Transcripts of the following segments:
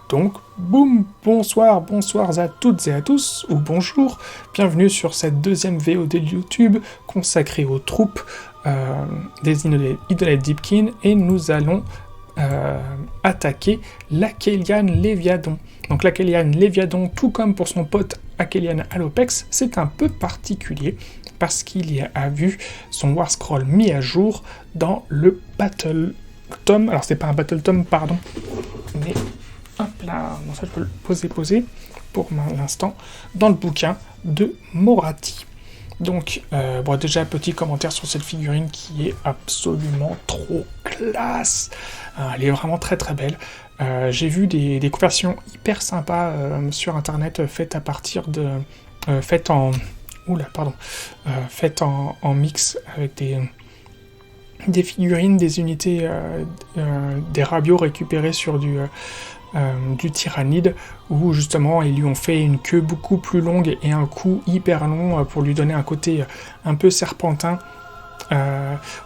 Donc, boum, bonsoir à toutes et à tous, ou bonjour, bienvenue sur cette deuxième VOD de YouTube consacrée aux troupes des Idolette Deepkin, et nous allons attaquer l'Akhelian Léviadon. Donc l'Akhelian Léviadon, tout comme pour son pote Akhelian Alopex, c'est un peu particulier, parce qu'il a vu son War Scroll mis à jour dans le Battle Tome, alors c'est pas un Battle Tome, pardon, mais hop là, bon, ça je peux le poser pour l'instant, dans le bouquin de Moratti. Donc, bon, déjà, petit commentaire sur cette figurine qui est absolument trop classe. Elle est vraiment très très belle. J'ai vu des conversions hyper sympas sur internet faites à partir de... faites en mix avec des figurines, des unités, des rabios récupérés sur du tyrannide, où justement ils lui ont fait une queue beaucoup plus longue et un cou hyper long pour lui donner un côté un peu serpentin.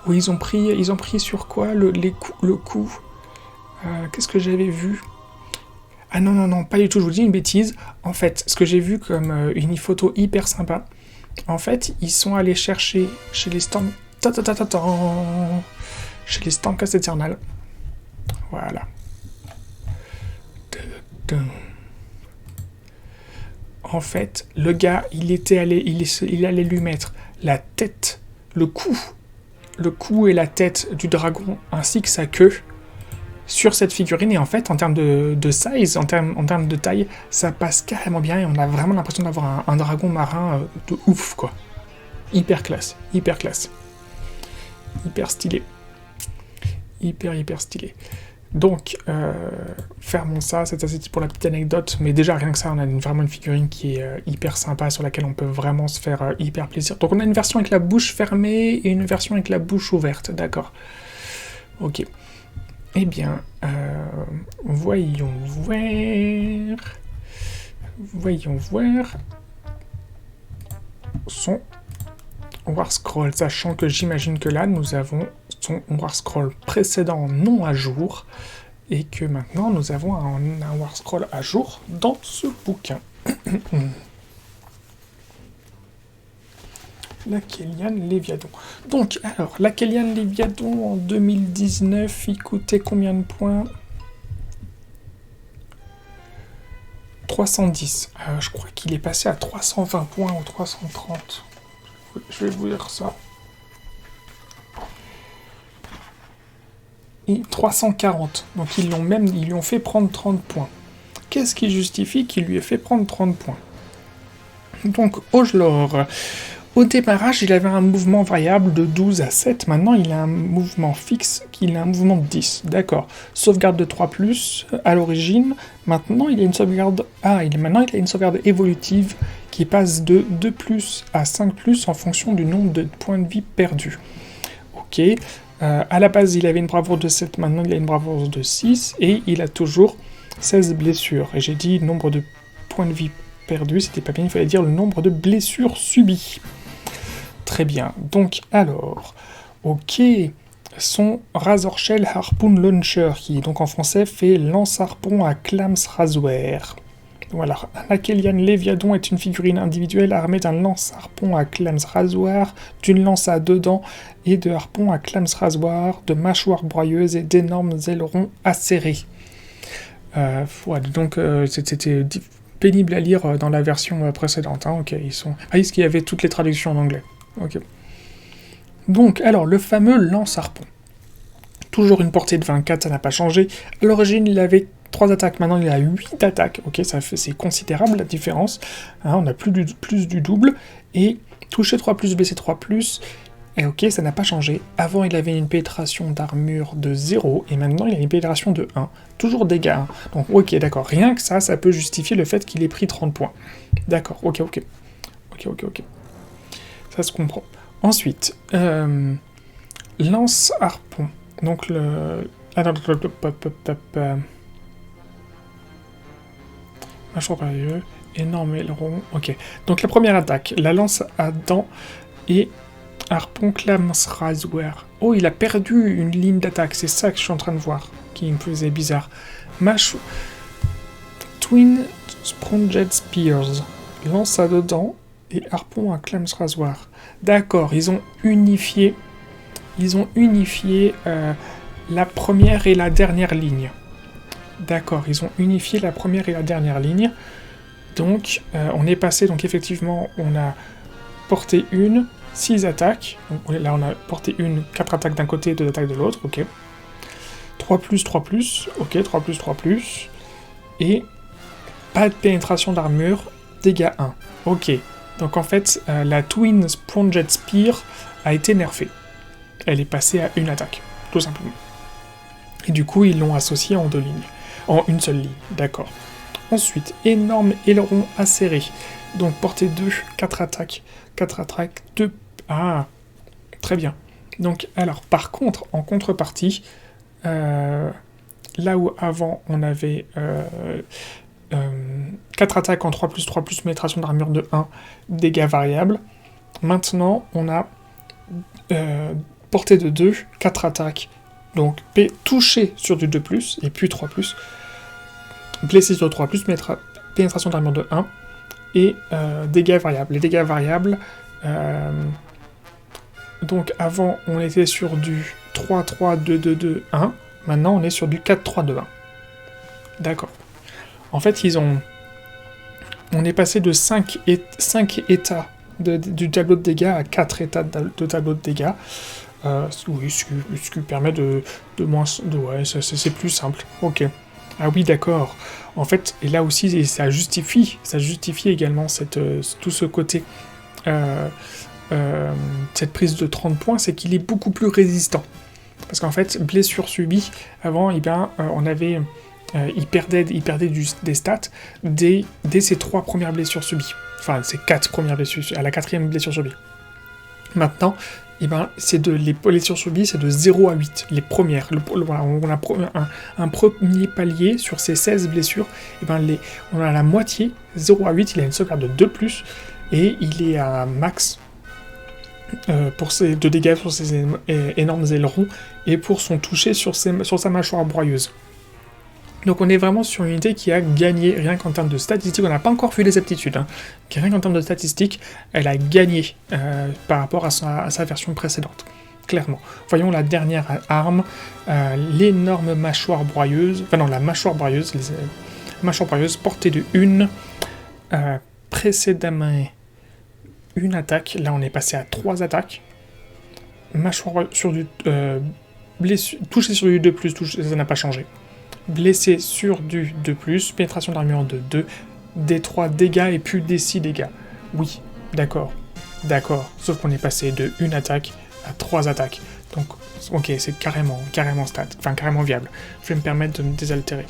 Où ils ont pris sur quoi le cou. Qu'est-ce que j'avais vu? Ah non, pas du tout, je vous dis une bêtise. En fait, ce que j'ai vu comme une photo hyper sympa, en fait, ils sont allés chercher chez les stands... Chez les Stankas Eternal. Voilà. En fait, le gars, il allait lui mettre la tête, le cou et la tête du dragon, ainsi que sa queue, sur cette figurine, et en fait, en termes de size, en termes de taille, ça passe carrément bien, et on a vraiment l'impression d'avoir un dragon marin de ouf, quoi. Hyper classe. Hyper stylé. Hyper stylé. Donc, fermons ça, c'est assez pour la petite anecdote, mais déjà rien que ça, on a vraiment une figurine qui est hyper sympa, sur laquelle on peut vraiment se faire hyper plaisir. Donc on a une version avec la bouche fermée et une version avec la bouche ouverte, d'accord. Ok. Eh bien, voyons voir son War Scroll, sachant que j'imagine que là, nous avons son War Scroll précédent non à jour, et que maintenant, nous avons un War Scroll à jour dans ce bouquin. L'Akhelian Léviadon. Donc, alors, l'Akhelian Léviadon en 2019, il coûtait combien de points? 310. Je crois qu'il est passé à 320 points ou 330. Je vais vous dire ça. Et 340. Donc ils lui ont fait prendre 30 points. Qu'est-ce qui justifie qu'il lui ait fait prendre 30 points? Donc Ojlor, au démarrage, il avait un mouvement variable de 12 à 7. Maintenant, il a un mouvement fixe, il a un mouvement de 10. D'accord. Sauvegarde de 3+, à l'origine. Maintenant, il a une sauvegarde... maintenant, il a une sauvegarde évolutive qui passe de 2+, à 5+, en fonction du nombre de points de vie perdus. Ok. À la base, il avait une bravoure de 7, maintenant il a une bravoure de 6, et il a toujours 16 blessures. Et j'ai dit nombre de points de vie perdus, c'était pas bien, il fallait dire le nombre de blessures subies. Très bien, donc alors, ok, son Razor Shell Harpoon Launcher, qui donc en français fait lance-harpon à clams rasoir. Voilà, un Akhelian Léviadon est une figurine individuelle armée d'un lance-harpon à clams rasoir, d'une lance à 2 dents et de harpons à clams rasoir, de mâchoires broyeuses et d'énormes ailerons acérés. Voilà, donc c'était pénible à lire dans la version précédente. Hein, ok, ils sont... Ah, est-ce qu'il y avait toutes les traductions en anglais? Ok. Donc, alors, le fameux lance-harpon. Toujours une portée de 24, ça n'a pas changé. À l'origine, il avait 3 attaques, maintenant il a 8 attaques, ok, c'est considérable la différence, hein, on a plus du double, et toucher 3+, blesser 3+, et ok, ça n'a pas changé. Avant il avait une pénétration d'armure de 0, et maintenant il a une pénétration de 1, toujours dégâts 1, donc ok, d'accord, rien que ça peut justifier le fait qu'il ait pris 30 points. D'accord, ok, ça se comprend. Ensuite, lance-harpon, donc le... Mâchoire périlleux, énorme aileron, ok. Donc la première attaque, la lance à dents et harpon clams rasoir. Oh, il a perdu une ligne d'attaque, c'est ça que je suis en train de voir, qui me faisait bizarre. Twin Spronged Spears. Lance à dedans et harpon à clams rasoir. D'accord, ils ont unifié la première et la dernière ligne. D'accord, ils ont unifié la première et la dernière ligne. Donc, on est passé, donc effectivement, on a porté 6 attaques. Donc, là, on a porté 4 attaques d'un côté et 2 attaques de l'autre, ok. 3+, ok, 3+. Et pas de pénétration d'armure, dégâts 1, ok. Donc en fait, la Twin Spronged Spear a été nerfée. Elle est passée à 1 attaque, tout simplement. Et du coup, ils l'ont associée en 2 lignes. En une seule ligne, d'accord. Ensuite, énorme aileron acéré. Donc portée 2, 4 attaques. 4 attaques, 2... Ah, très bien. Donc, alors, par contre, en contrepartie, là où avant, on avait 4 attaques en 3+, pénétration d'armure de 1, dégâts variables. Maintenant, on a portée de 2, 4 attaques. Donc, touché sur du 2+, et puis 3+, blessé sur 3+, pénétration d'armure de 1, et dégâts variables. Les dégâts variables, donc avant, on était sur du 3-3, 2-2-2, 1. Maintenant, on est sur du 4-3-2-1. D'accord. En fait, on est passé de 5 états du tableau de dégâts à 4 états de tableau de dégâts. Oui, ce qui permet de moins... ouais, c'est plus simple. Ok. Ah oui, d'accord. En fait, et là aussi, ça justifie également tout ce côté... cette prise de 30 points, c'est qu'il est beaucoup plus résistant. Parce qu'en fait, blessure subie, avant, on avait... il perdait des stats dès ses 3 premières blessures subies. Enfin, ses 4 premières blessures, à la 4e blessure subie. Maintenant, les blessures subies, c'est de 0 à 8, les premières. On a un premier palier sur ces 16 blessures, on a la moitié, 0 à 8, il a une sauvegarde de 2+, et il est à max de dégâts sur ses énormes ailerons, et pour son toucher sur sa mâchoire broyeuse. Donc on est vraiment sur une unité qui a gagné, rien qu'en termes de statistiques, on n'a pas encore vu les aptitudes, rien qu'en termes de statistiques, elle a gagné par rapport à sa version précédente, clairement. Voyons la dernière arme, l'énorme mâchoire broyeuse, la mâchoire broyeuse, portée de 1, précédemment 1 attaque, là on est passé à 3 attaques, mâchoire sur du... touché sur du 2+, ça n'a pas changé. Blessé sur du 2+, pénétration d'armure de 2, D3 dégâts et puis D6 dégâts. Oui, d'accord, sauf qu'on est passé de 1 attaque à 3 attaques. Donc, ok, c'est carrément stat, enfin carrément viable. Je vais me permettre de me désaltérer.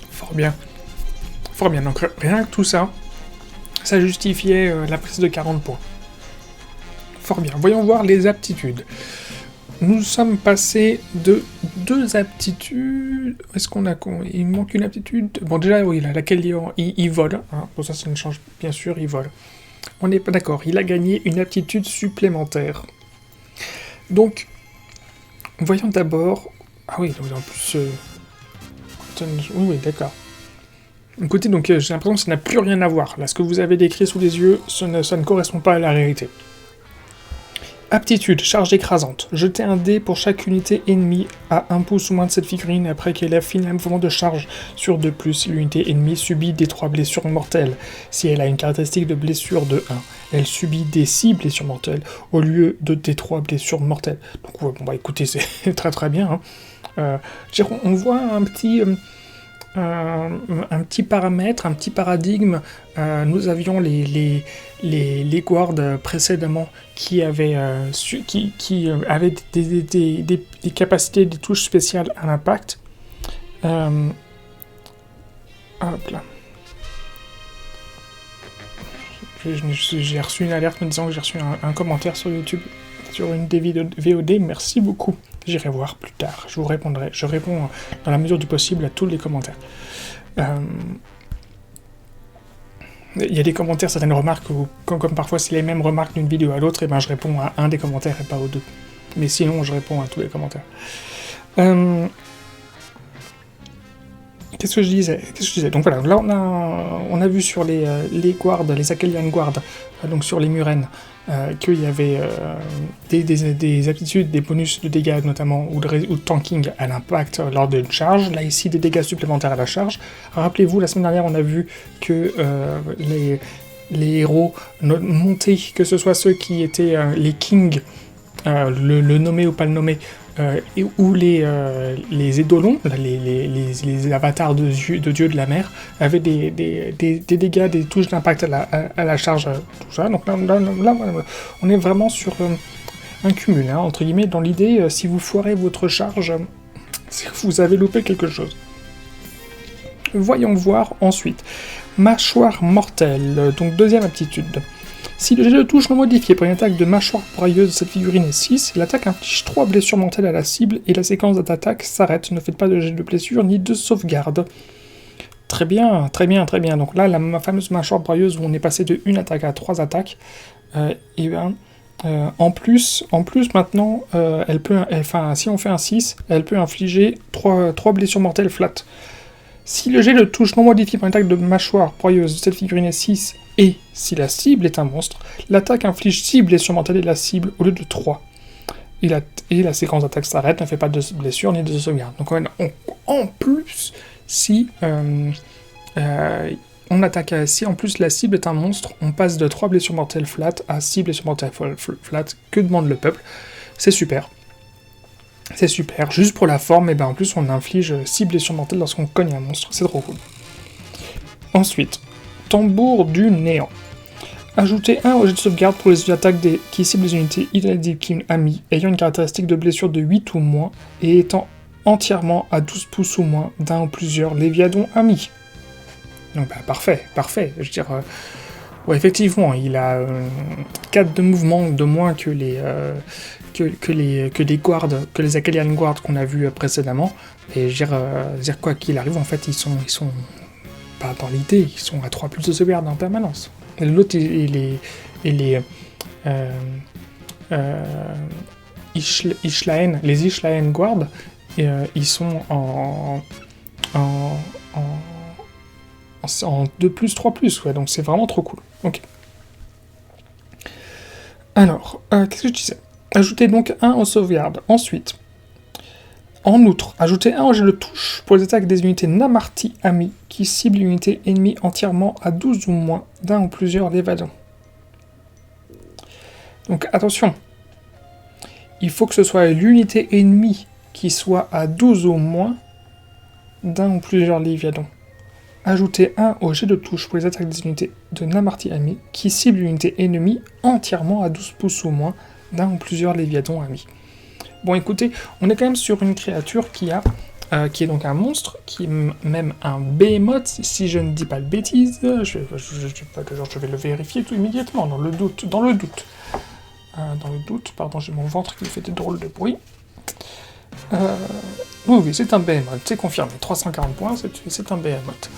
Fort bien, donc rien que tout ça, ça justifiait la prise de 40 points. Fort bien. Voyons voir les aptitudes. Nous sommes passés de 2 aptitudes... Est-ce qu'on a... Il manque une aptitude... Bon, déjà, oui, laquelle il vole. Bon, ça ne change... Bien sûr, il vole. On n'est pas d'accord. Il a gagné une aptitude supplémentaire. Donc, voyons d'abord... Ah oui, en plus... Oui, d'accord. Écoutez, donc j'ai l'impression que ça n'a plus rien à voir. Là, ce que vous avez décrit sous les yeux, ça ne correspond pas à la réalité. Aptitude, charge écrasante. Jetez un dé pour chaque unité ennemie à 1 pouce ou moins de cette figurine après qu'elle ait fini un mouvement de charge sur 2+. L'unité ennemie subit des 3 blessures mortelles. Si elle a une caractéristique de blessure de 1, elle subit des 6 blessures mortelles au lieu de des 3 blessures mortelles. Donc ouais, bon écoutez, c'est très très bien. On voit un petit paramètre, un petit paradigme. Nous avions les guards précédemment qui avaient, avaient des capacités, des touches spéciales à l'impact. Hop là. J'ai reçu une alerte me disant que j'ai reçu un commentaire sur YouTube sur une des vidéos de VOD. Merci beaucoup. J'irai voir plus tard. Je vous répondrai. Je réponds dans la mesure du possible à tous les commentaires. Il y a des commentaires, certaines remarques, comme parfois c'est les mêmes remarques d'une vidéo à l'autre, et je réponds à un des commentaires et pas aux deux. Mais sinon, je réponds à tous les commentaires. Euh, Qu'est-ce que je disais? Donc voilà, là on a vu sur les guards, les Akelian guards, donc sur les Muren, qu'il y avait des aptitudes, des bonus de dégâts notamment, ou de tanking à l'impact lors d'une charge. Là ici, des dégâts supplémentaires à la charge. Rappelez-vous, la semaine dernière, on a vu que les héros montés, que ce soit ceux qui étaient les kings, le nommer ou pas le nommer, ou les édolons, les avatars de dieux de la mer, avaient des dégâts, des touches d'impact à la charge, tout ça. Donc là on est vraiment sur un cumul, hein, entre guillemets, dans l'idée, si vous foirez votre charge, vous avez loupé quelque chose. Voyons voir ensuite. Mâchoire mortelle, donc deuxième aptitude. Si le jet de touche non modifié pour une attaque de mâchoire broyeuse de cette figurine est 6, l'attaque inflige 3 blessures mortelles à la cible et la séquence d'attaque s'arrête. Ne faites pas de jet de blessure ni de sauvegarde. Très bien, très bien, très bien. Donc là, la fameuse mâchoire broyeuse où on est passé de 1 attaque à 3 attaques, en plus maintenant, si on fait un 6, elle peut infliger 3 blessures mortelles flat. Si le jet de touche non modifié par une attaque de mâchoire broyeuse de cette figurine est 6, et si la cible est un monstre, l'attaque inflige 6 blessures mortelles de la cible au lieu de 3. Et la séquence d'attaque s'arrête, ne fait pas de blessure ni de sauvegarde. Donc en plus, si on attaque, si en plus la cible est un monstre, on passe de 3 blessures mortelles flat à 6 blessures mortelles flat. Que demande le peuple? C'est super. C'est super, juste pour la forme, et ben en plus on inflige 6 blessures mortelles lorsqu'on cogne un monstre, c'est trop cool. Ensuite, tambour du néant. Ajoutez 1 au jet de sauvegarde pour les attaques qui ciblent les unités Idaldikim amis ayant une caractéristique de blessure de 8 ou moins et étant entièrement à 12 pouces ou moins d'un ou plusieurs Léviadons amis. Donc bah parfait, je veux dire... ouais, effectivement, il a 4 de mouvement de moins que les guards, que les Akelian guards qu'on a vus précédemment. Et je veux dire quoi qu'il arrive, en fait, ils sont pas dans l'idée, ils sont à 3 plus de sauvegarde en permanence. Et l'autre, les Ishlaen guards, ils sont en 2+, 3+, ouais, donc c'est vraiment trop cool. Ok. Alors, qu'est-ce que je disais? Ajoutez donc 1 aux sauvegardes. Ensuite, en outre, ajoutez 1 au jet de touche pour les attaques des unités Namarti amis qui ciblent une unité ennemie entièrement à 12 ou moins d'un ou plusieurs Lévadons. Donc attention, il faut que ce soit l'unité ennemie qui soit à 12 ou moins d'un ou plusieurs Léviadons. Ajoutez 1 au jet de touche pour les attaques des unités de Namarti amis qui ciblent une unité ennemie entièrement à 12 pouces ou moins d'un ou plusieurs Léviadons amis. Bon écoutez, on est quand même sur une créature qui est donc un monstre, qui est même un behemoth, si je ne dis pas de bêtises, je vais le vérifier tout immédiatement, dans le doute, pardon, j'ai mon ventre qui fait des drôles de bruit. Oui, c'est un behemoth, c'est confirmé, 340 points, c'est un behemoth.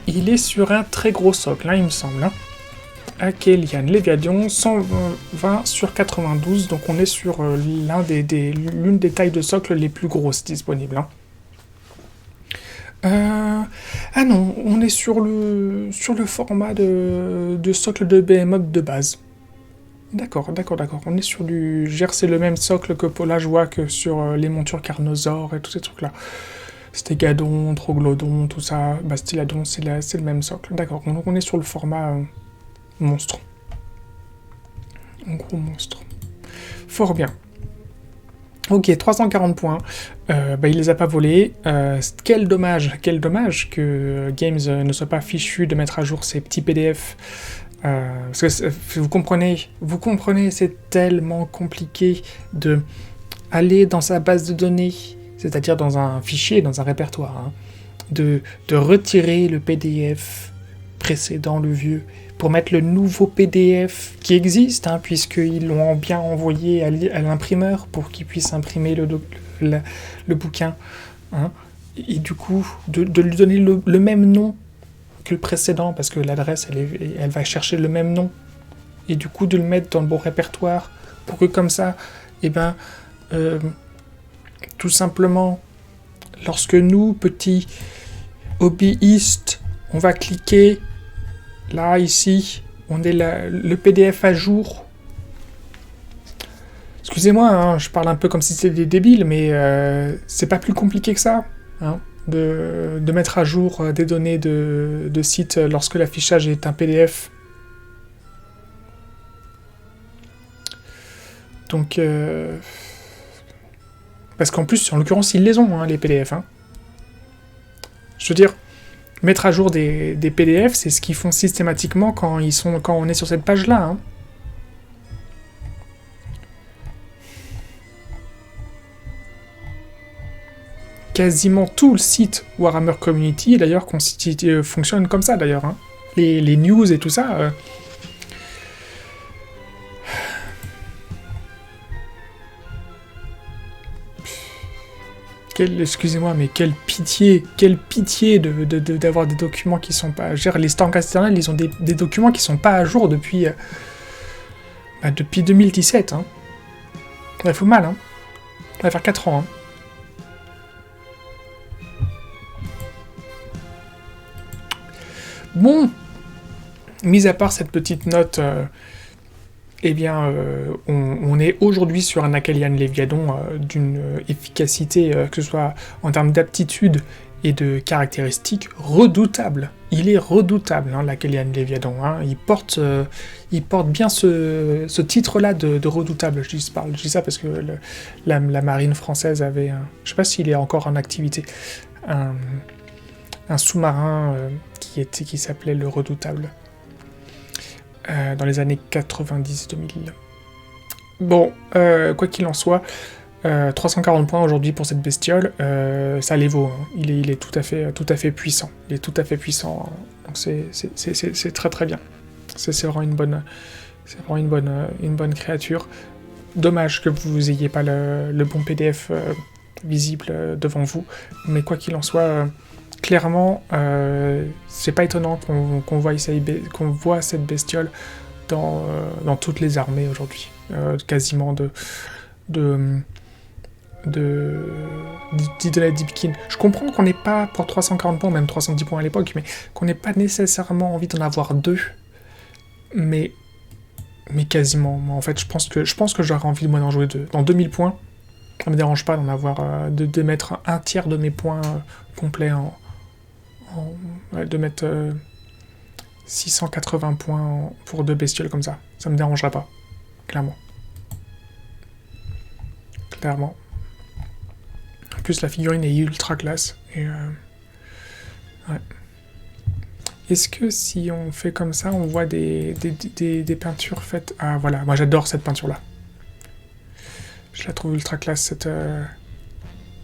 Il est sur un très gros socle, hein, il me semble. Akelian Léviadon, 120 sur 92, donc on est sur l'une des tailles de socle les plus grosses disponibles. Hein. Ah non, on est sur le format de socle de behemoth de base. D'accord. On est sur du... c'est le même socle que là je vois que sur les montures Carnosaur et tous ces trucs-là. Stégadon, Troglodyon, tout ça. Bastiladon, c'est le même socle. D'accord, donc on est sur le format monstre. Un gros monstre. Fort bien. Ok, 340 points. Il les a pas volés. Quel dommage que Games ne soit pas fichu de mettre à jour ces petits PDF. Parce que vous comprenez, c'est tellement compliqué de aller dans sa base de données, c'est-à-dire dans un fichier, dans un répertoire, hein, de retirer le PDF précédent, le vieux, pour mettre le nouveau PDF qui existe, hein, puisqu'ils l'ont bien envoyé à l'imprimeur pour qu'il puisse imprimer le bouquin, hein, et du coup, de lui donner le même nom que le précédent, parce que l'adresse, elle va chercher le même nom, et du coup de le mettre dans le bon répertoire pour que comme ça, eh ben, tout simplement, lorsque nous, petits hobbyistes, on va cliquer là, ici, on est le PDF à jour. Excusez-moi, hein, je parle un peu comme si c'était des débiles, mais c'est pas plus compliqué que ça, hein, de mettre à jour des données de site lorsque l'affichage est un PDF. Donc, parce qu'en plus, en l'occurrence, ils les ont, hein, les PDF. Hein. Je veux dire, mettre à jour des PDF, c'est ce qu'ils font systématiquement quand on est sur cette page-là. Hein. Quasiment tout le site Warhammer Community, d'ailleurs, fonctionne comme ça, d'ailleurs. Hein. Les news et tout ça... excusez-moi, mais quelle pitié d'avoir des documents qui sont pas... les Stormcasters, ils ont des documents qui sont pas à jour depuis 2017. Hein. Ça fait mal, hein. Ça va faire 4 ans, hein. Bon, mis à part cette petite note, eh bien, on est aujourd'hui sur un Akalian Léviadon d'une efficacité, que ce soit en termes d'aptitude et de caractéristiques, redoutable. Il est redoutable, hein, l'Akalian Léviadon. Hein. Il porte bien ce titre-là de redoutable. Je dis ça parce que la marine française avait, je sais pas s'il est encore en activité, un sous-marin qui s'appelait le Redoutable. Dans les années 90-2000. Bon, quoi qu'il en soit, 340 points aujourd'hui pour cette bestiole, ça les vaut. Hein. Il est tout à fait puissant. Il est tout à fait puissant. Hein. Donc c'est très très bien. C'est vraiment une bonne créature. Dommage que vous ayez pas le bon PDF visible devant vous, mais quoi qu'il en soit. Clairement, c'est pas étonnant qu'on voit cette bestiole dans toutes les armées aujourd'hui. Quasiment d'Idolette Deepkin. Je comprends qu'on n'ait pas, pour 340 points, même 310 points à l'époque, mais qu'on n'ait pas nécessairement envie d'en avoir deux. Mais quasiment. En fait, je pense que j'aurais envie de moi d'en jouer deux. Dans 2000 points, ça me dérange pas d'en avoir, de mettre un tiers de mes points complets de mettre 680 points pour deux bestioles comme ça. Ça me dérangerait pas. Clairement. En plus, la figurine est ultra classe. Et ouais. Est-ce que si on fait comme ça, on voit des peintures faites... Ah voilà, moi j'adore cette peinture-là. Je la trouve ultra classe,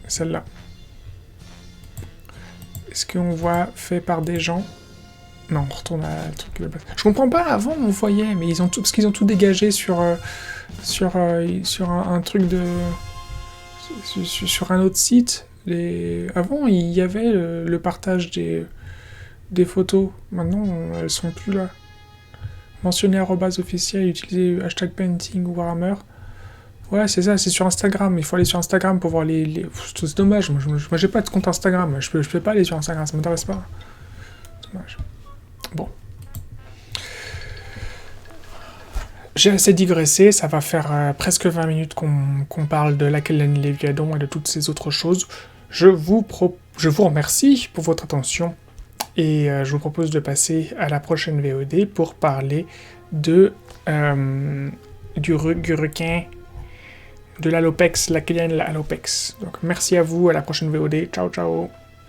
celle-là. Est-ce qu'on voit fait par des gens? Non, on retourne à un truc. Je comprends pas, avant on voyait, mais parce qu'ils ont tout dégagé sur un truc de... Sur un autre site. Avant, il y avait le partage des photos. Maintenant, elles sont plus là. Mentionner @officiel, utiliser #painting ou Warhammer. Ouais, c'est ça, c'est sur Instagram. Il faut aller sur Instagram pour voir les... C'est dommage, moi j'ai pas de compte Instagram. Je peux pas aller sur Instagram, ça m'intéresse pas. Dommage. Bon. J'ai assez digressé, ça va faire presque 20 minutes qu'on parle de l'Akalian Léviadon et de toutes ces autres choses. Je vous remercie pour votre attention et je vous propose de passer à la prochaine VOD pour parler du requin de l'Alopex, l'Akalian Alopex. Donc merci à vous, à la prochaine VOD. Ciao ciao.